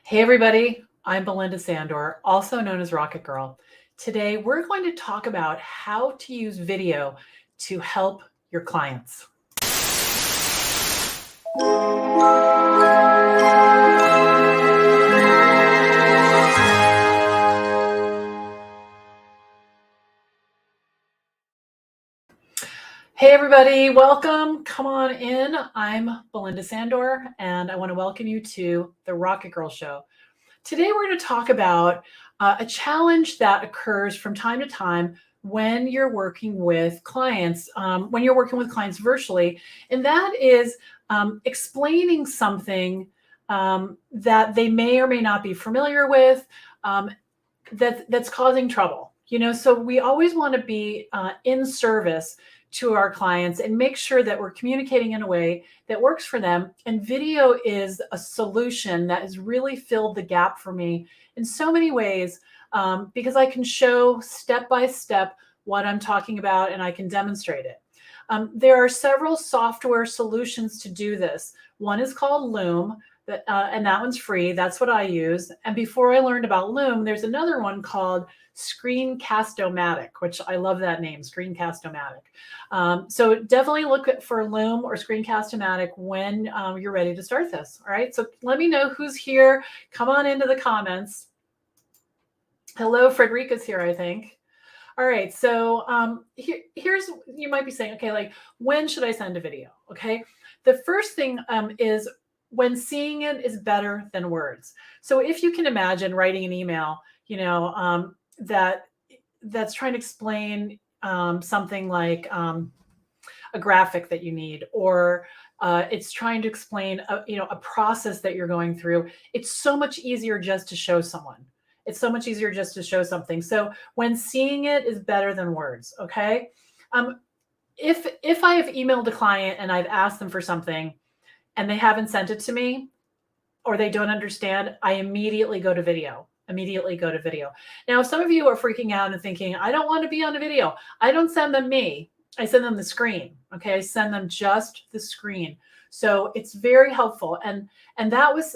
Hey everybody, I'm Belinda Sandor, also known as Rocket Girl. Today we're going to talk about how to use video to help your clients. Hey everybody, welcome. Come on in. I'm Belinda Sandor and I want to welcome you to the Rocket Girl Show. Today we're going to talk about a challenge that occurs from time to time when you're working with clients, virtually, and that is explaining something that they may or may not be familiar with that's causing trouble. So we always want to be in service to our clients and make sure that we're communicating in a way that works for them. And video is a solution that has really filled the gap for me in so many ways because I can show step by step what I'm talking about and I can demonstrate it. There are several software solutions to do this. One is called Loom, and that one's free. That's what I use. And before I learned about Loom, there's another one called Screencast-O-Matic, which I love that name, Screencast-O-Matic. So definitely look for Loom or Screencast-O-Matic when you're ready to start this. All right, so let me know who's here. Come on into the comments. Hello, Frederica's here, I think. All right, so here's, you might be saying, okay, like when should I send a video? Okay, the first thing is when seeing it is better than words. So if you can imagine writing an email, that's trying to explain something like a graphic that you need, or it's trying to explain a process that you're going through. It's so much easier just to show someone. It's so much easier just to show something. So when seeing it is better than words, okay? If I have emailed a client and I've asked them for something and they haven't sent it to me or they don't understand, I immediately go to video. Now, some of you are freaking out and thinking, I don't want to be on a video. I don't send them me. I send them the screen. Okay, I send them just the screen. So it's very helpful. And that was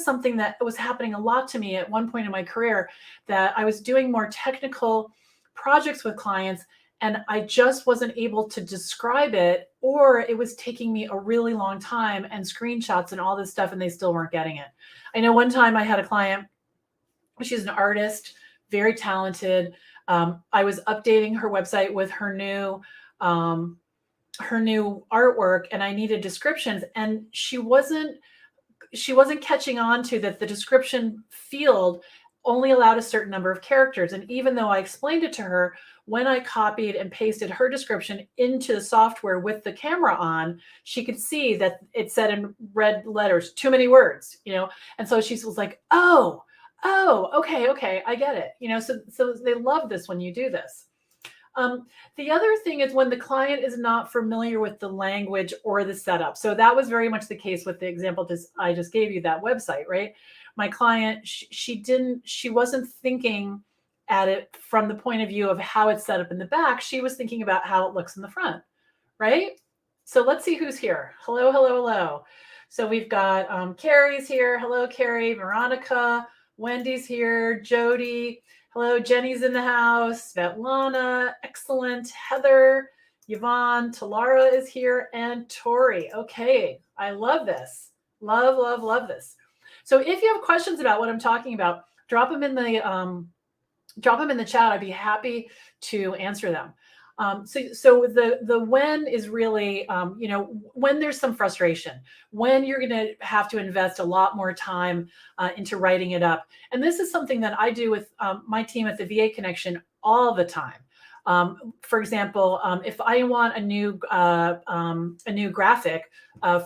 something that was happening a lot to me at one point in my career, that I was doing more technical projects with clients and I just wasn't able to describe it, or it was taking me a really long time and screenshots and all this stuff, and they still weren't getting it. I know one time I had a client, she's an artist, very talented. I was updating her website with her new artwork, and I needed descriptions, and she wasn't catching on to that the description field only allowed a certain number of characters. And even though I explained it to her, when I copied and pasted her description into the software with the camera on, she could see that it said in red letters, too many words, And so she was like, oh, okay, I get it. So they love this when you do this. The other thing is when the client is not familiar with the language or the setup. So that was very much the case with the example I just gave you, that website, right? My client, she wasn't thinking at it from the point of view of how it's set up in the back. She was thinking about how it looks in the front, right? So let's see who's here. Hello. So we've got Carrie's here. Hello, Carrie. Veronica. Wendy's here. Jody. Hello, Jenny's in the house. Svetlana, excellent. Heather, Yvonne, Talara is here, and Tori. Okay, I love this. Love this. So if you have questions about what I'm talking about, drop them in the chat. I'd be happy to answer them. So the when is really, when there's some frustration, when you're going to have to invest a lot more time into writing it up. And this is something that I do with my team at the VA Connection all the time. For example, if I want a new graphic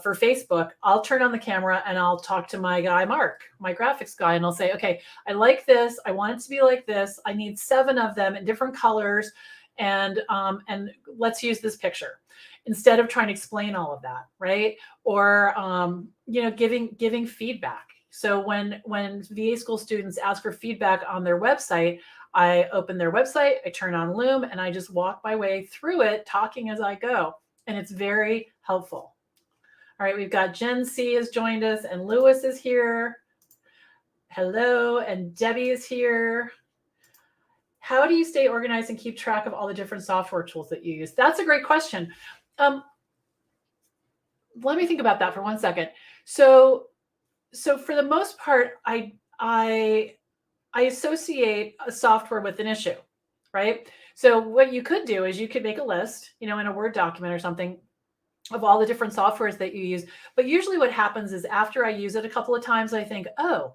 for Facebook, I'll turn on the camera and I'll talk to my guy, Mark, my graphics guy, and I'll say, okay, I like this. I want it to be like this. I need 7 of them in different colors. And let's use this picture instead of trying to explain all of that, right? Or giving feedback. So when VA school students ask for feedback on their website, I open their website, I turn on Loom, and I just walk my way through it, talking as I go, and it's very helpful. All right, we've got Jen C has joined us, and Lewis is here. Hello, and Debbie is here. How do you stay organized and keep track of all the different software tools that you use? That's a great question. Let me think about that for 1 second. So for the most part, I associate a software with an issue, right? So what you could do is you could make a list, in a Word document or something of all the different softwares that you use. But usually what happens is after I use it a couple of times, I think, oh,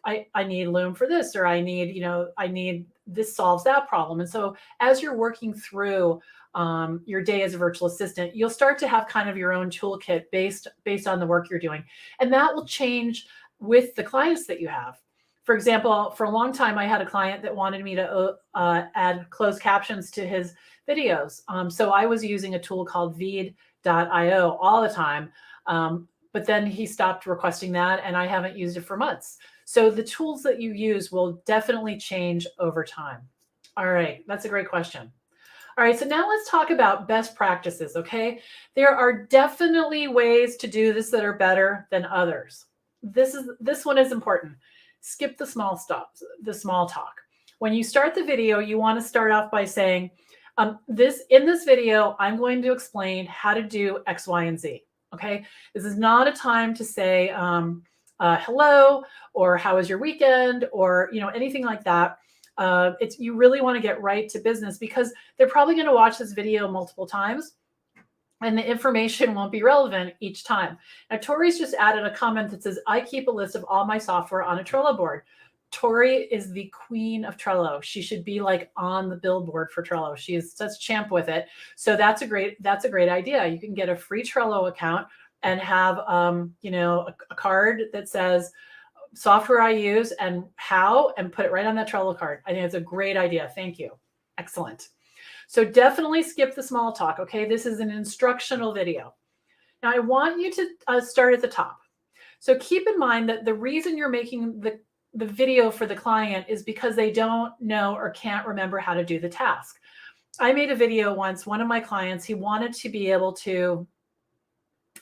I need Loom for this, or I need this solves that problem. And so as you're working through your day as a virtual assistant, you'll start to have kind of your own toolkit based on the work you're doing. And that will change with the clients that you have. For example, for a long time, I had a client that wanted me to add closed captions to his videos. So I was using a tool called Veed.io all the time. But then he stopped requesting that, and I haven't used it for months. So the tools that you use will definitely change over time. All right, that's a great question. All right, so now let's talk about best practices, okay? There are definitely ways to do this that are better than others. This one is important. Skip the small talk. When you start the video, you want to start off by saying, in this video, I'm going to explain how to do X, Y, and Z. Okay, this is not a time to say hello or how was your weekend or anything like that. You really want to get right to business because they're probably going to watch this video multiple times and the information won't be relevant each time. Now, Tori's just added a comment that says, I keep a list of all my software on a Trello board. Tori is the queen of Trello. She should be like on the billboard for Trello. She is such a champ with it. So that's a great idea. You can get a free Trello account and have a card that says software I use and how, and put it right on that Trello card. I think it's a great idea. Thank you. Excellent. So definitely skip the small talk. Okay, this is an instructional video. Now I want you to start at the top. So keep in mind that the reason you're making the video for the client is because they don't know or can't remember how to do the task. I made a video once. One of my clients, he wanted to be able to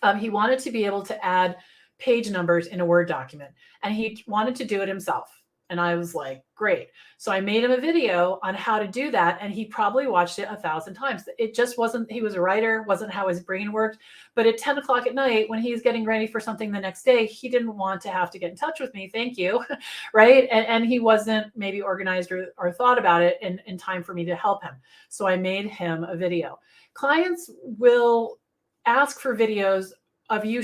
add page numbers in a Word document, and he wanted to do it himself. And I was like, great. So I made him a video on how to do that. And he probably watched it 1,000 times. It just wasn't, he was a writer, wasn't how his brain worked. But at 10 o'clock at night, when he's getting ready for something the next day, he didn't want to have to get in touch with me. Thank you. Right. And he wasn't maybe organized or thought about it in time for me to help him. So I made him a video. Clients will ask for videos of you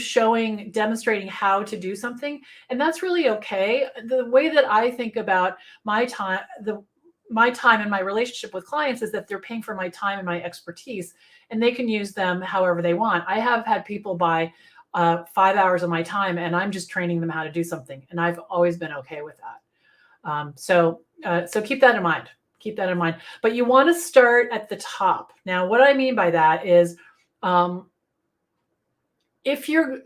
demonstrating how to do something. And that's really okay. The way that I think about my time and my relationship with clients is that they're paying for my time and my expertise, and they can use them however they want. I have had people buy 5 hours of my time, and I'm just training them how to do something. And I've always been okay with that. So keep that in mind. Keep that in mind. But you want to start at the top. Now, what I mean by that is,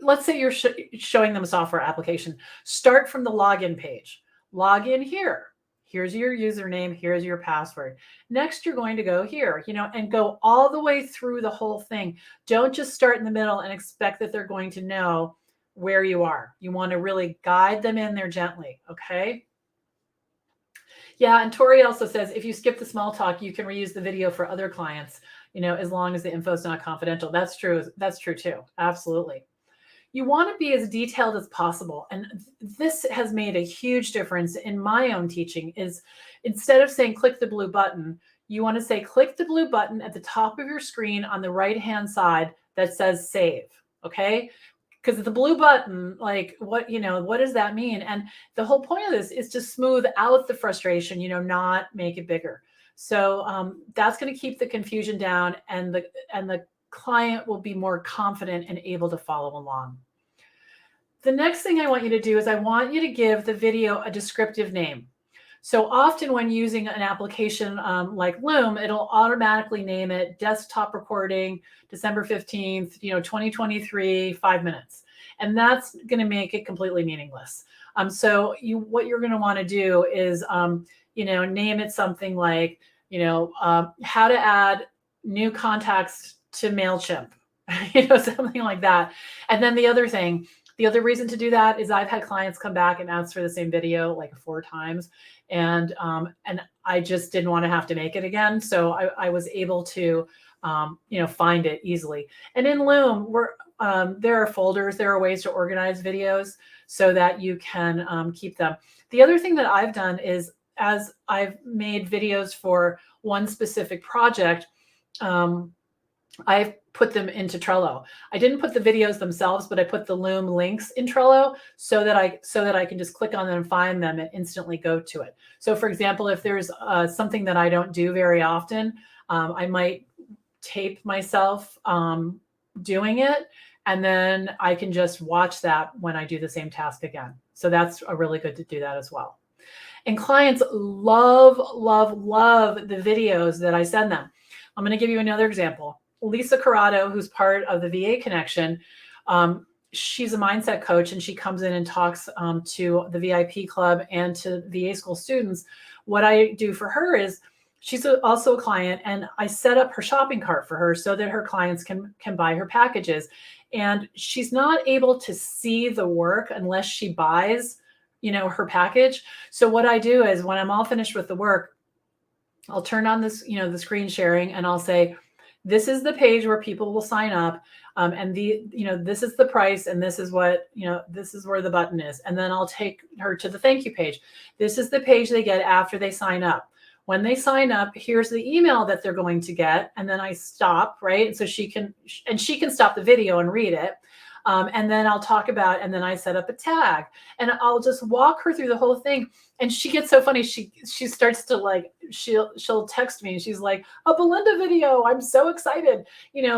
let's say you're showing them a software application, start from the login page. Log in here. Here's your username. Here's your password. Next, you're going to go here, and go all the way through the whole thing. Don't just start in the middle and expect that they're going to know where you are. You want to really guide them in there gently. Okay. Yeah. And Tori also says, if you skip the small talk, you can reuse the video for other clients, as long as the info is not confidential. That's true. That's true too. Absolutely. You want to be as detailed as possible. And this has made a huge difference in my own teaching. Is instead of saying click the blue button, you want to say click the blue button at the top of your screen on the right-hand side that says save. Okay. Because the blue button, like what does that mean? And the whole point of this is to smooth out the frustration, not make it bigger. So that's going to keep the confusion down, and the client will be more confident and able to follow along. The next thing I want you to do is I want you to give the video a descriptive name. So often when using an application like Loom, it'll automatically name it desktop recording, December 15th, 2023, 5 minutes. And that's going to make it completely meaningless. So what you're going to want to do is, name it something like, how to add new contacts to MailChimp, something like that. And then the other thing, The other reason to do that is I've had clients come back and ask for the same video like 4 times, and I just didn't want to have to make it again. So I was able to, find it easily. And in Loom, there are folders, there are ways to organize videos so that you can keep them. The other thing that I've done is, as I've made videos for one specific project, I've put them into Trello. I didn't put the videos themselves, but I put the Loom links in Trello so that I can just click on them and find them and instantly go to it. So for example, if there's something that I don't do very often, I might tape myself doing it, and then I can just watch that when I do the same task again. So that's really good to do that as well. And clients love, love, love the videos that I send them. I'm going to give you another example. Lisa Corrado, who's part of the VA Connection, she's a mindset coach, and she comes in and talks to the VIP club and to VA school students. What I do for her is, she's also a client, and I set up her shopping cart for her so that her clients can buy her packages. And she's not able to see the work unless she buys, her package. So what I do is, when I'm all finished with the work, I'll turn on this, the screen sharing, and I'll say, this is the page where people will sign up. And this is the price, and this is what, this is where the button is. And then I'll take her to the thank you page. This is the page they get after they sign up. When they sign up, here's the email that they're going to get. And then I stop, right? And so she can stop the video and read it. And then I'll talk about, and then I set up a tag, and I'll just walk her through the whole thing. And she gets so funny. She starts to she'll text me, and she's like, a Belinda video. I'm so excited,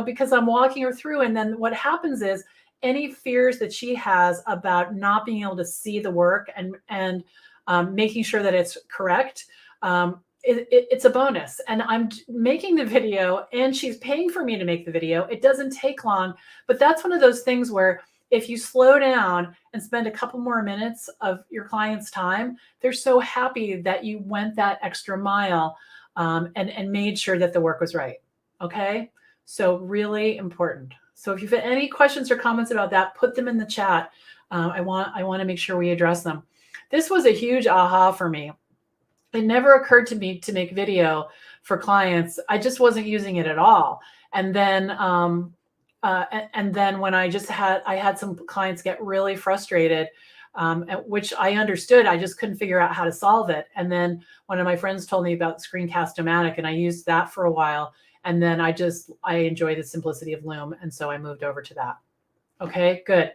because I'm walking her through. And then what happens is, any fears that she has about not being able to see the work and making sure that it's correct, it's a bonus. And I'm making the video, and she's paying for me to make the video. It doesn't take long, but that's one of those things where, if you slow down and spend a couple more minutes of your client's time, they're so happy that you went that extra mile and made sure that the work was right. Okay. So really important. So if you've had any questions or comments about that, put them in the chat. I want to make sure we address them. This was a huge aha for me. It never occurred to me to make video for clients. I just wasn't using it at all. And then when I had some clients get really frustrated, which I understood. I just couldn't figure out how to solve it. And then one of my friends told me about Screencast-O-Matic, and I used that for a while. And then I enjoy the simplicity of Loom. And so I moved over to that. Okay, good.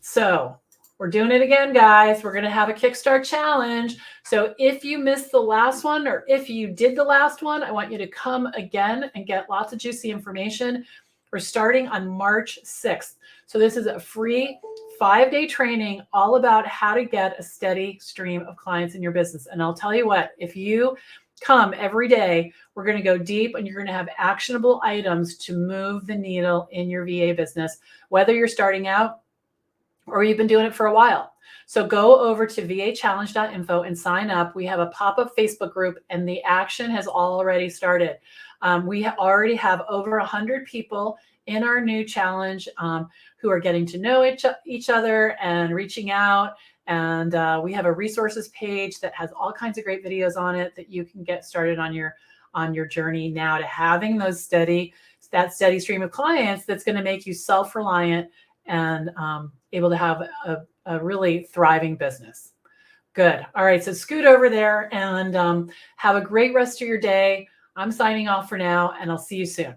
So we're doing it again, guys. We're going to have a Kickstart challenge. So if you missed the last one, or if you did the last one, I want you to come again and get lots of juicy information. We're starting on March 6th. So this is a free 5-day training all about how to get a steady stream of clients in your business. And I'll tell you what, if you come every day, we're going to go deep, and you're going to have actionable items to move the needle in your VA business, whether you're starting out or you've been doing it for a while. So go over to vachallenge.info and sign up. We have a pop-up Facebook group, and the action has already started. We already have over 100 people in our new challenge who are getting to know each other and reaching out. And we have a resources page that has all kinds of great videos on it that you can get started on your journey now to having that steady stream of clients that's going to make you self-reliant and able to have a really thriving business. Good. All right. So scoot over there and have a great rest of your day. I'm signing off for now, and I'll see you soon.